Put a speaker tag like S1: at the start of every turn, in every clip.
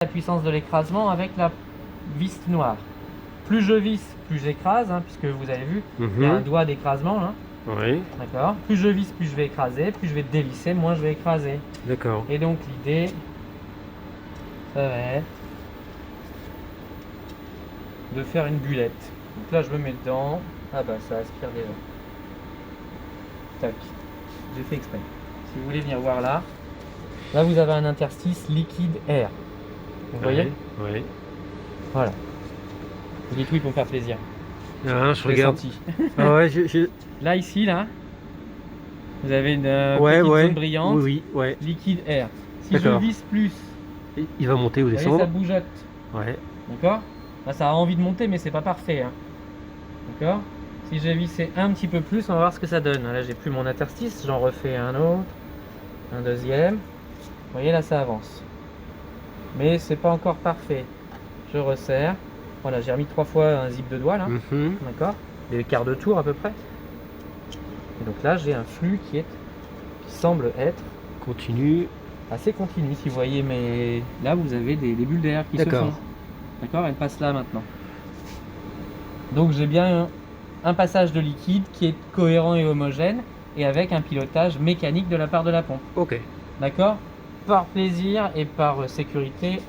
S1: la puissance de l'écrasement avec la vis noire. Plus je visse, plus j'écrase, hein, puisque vous avez vu, il y a un doigt d'écrasement là.
S2: Oui.
S1: D'accord. Plus je visse, plus je vais écraser, plus je vais dévisser, moins je vais écraser.
S2: D'accord.
S1: Et donc l'idée, ça va être de faire une bullette. Donc là je me mets dedans. Ah bah ça aspire déjà. Tac. J'ai fait exprès. Si vous voulez venir voir là, là vous avez un interstice liquide air. Vous voyez?
S2: Oui.
S1: Voilà. Vous dites oui pour me faire plaisir.
S2: Ah, je
S1: l'ai
S2: regarde.
S1: senti.
S2: Ah ouais,
S1: Là ici là, vous avez une
S2: ouais,
S1: petite
S2: ouais.
S1: zone brillante,
S2: Oui, ouais.
S1: liquide air. Si je
S2: D'accord.
S1: visse plus,
S2: Il va monter ou
S1: vous voyez,
S2: descendre.
S1: ça bougeotte.
S2: Ouais.
S1: D'accord? Là ça a envie de monter mais c'est pas parfait. Hein. D'accord? Si j'ai vissé un petit peu plus, on va voir ce que ça donne. Là j'ai plus mon interstice, j'en refais un autre, un deuxième. Vous voyez là ça avance. Mais c'est pas encore parfait. Je resserre. Voilà, j'ai remis 3 fois un zip de doigt là. D'accord? Des quarts de tour à peu près. Et donc là j'ai un flux qui semble être
S2: Continue.
S1: assez continu. Si vous voyez, mais là vous avez des bulles d'air qui se font. D'accord? Elles passent là maintenant. Donc j'ai bien un passage de liquide qui est cohérent et homogène et avec un pilotage mécanique de la part de la pompe.
S2: Ok.
S1: D'accord? Par plaisir et par sécurité,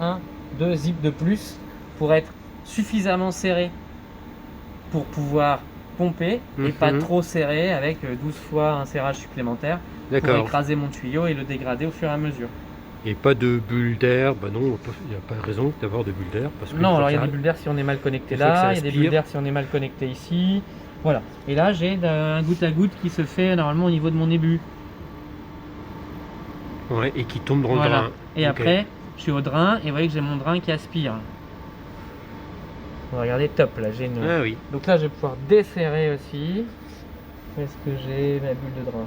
S1: 2 zips de plus pour être suffisamment serré pour pouvoir pomper et pas trop serré avec 12 fois un serrage supplémentaire pour écraser mon tuyau et le dégrader au fur et à mesure.
S2: Et pas de bulles d'air, bah non, il n'y a pas de raison d'avoir de bulles d'air.
S1: Non, alors il y a des bulles d'air si on est mal connecté là, il y a des bulles d'air si on est mal connecté ici. Voilà. Et là j'ai un goutte à goutte qui se fait normalement au niveau de mon ébu.
S2: Ouais, et qui tombe dans le drain.
S1: Et après, je suis au drain et vous voyez que j'ai mon drain qui aspire. Regardez, top, là j'ai une...
S2: Ah oui.
S1: Donc là je vais pouvoir desserrer aussi. Où est-ce que j'ai ma bulle de drain?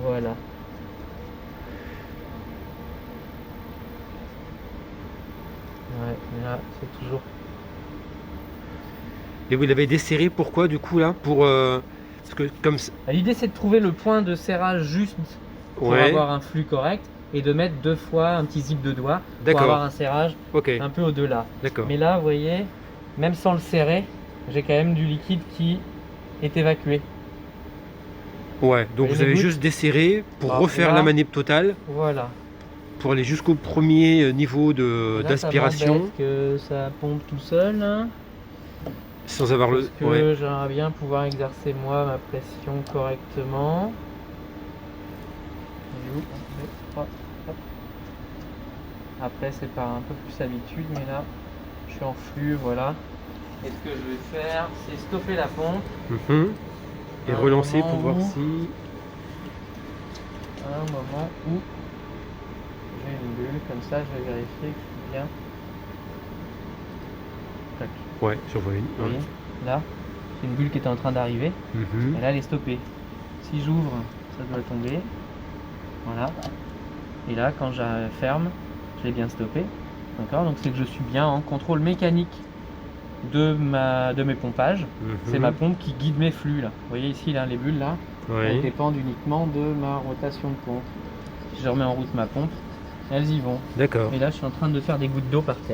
S1: Voilà. Ouais, là c'est toujours...
S2: Et vous l'avez desserré pourquoi du coup là? Pour parce que comme
S1: l'idée c'est de trouver le point de serrage juste pour avoir un flux correct et de mettre 2 fois un petit zip de doigt pour avoir un serrage un peu au-delà. Mais là vous voyez, même sans le serrer, j'ai quand même du liquide qui est évacué.
S2: Ouais, donc vous avez juste desserré pour refaire la manip totale.
S1: Voilà.
S2: Pour aller jusqu'au premier niveau d'aspiration.
S1: Que ça pompe tout seul. Hein.
S2: Sans avoir
S1: parce que j'aimerais bien pouvoir exercer moi ma pression correctement. Après c'est par un peu plus habitude, mais là je suis en flux, voilà. Et ce que je vais faire, c'est stopper la pompe.
S2: Et relancer pour voir si...
S1: À un moment où j'ai une bulle, comme ça je vais vérifier que je suis bien. Tac.
S2: Ouais, j'en vois une.
S1: Vous voyez, là, c'est une bulle qui était en train d'arriver. Et là elle est stoppée. Si j'ouvre, ça doit tomber. Voilà. Et là, quand je ferme, je l'ai bien stoppé. D'accord? Donc c'est que je suis bien en contrôle mécanique de mes pompages. C'est ma pompe qui guide mes flux là. Vous voyez ici là, les bulles là, elles dépendent uniquement de ma rotation de pompe. Si je remets en route ma pompe, elles y vont.
S2: D'accord.
S1: Et là je suis en train de faire des gouttes d'eau par terre.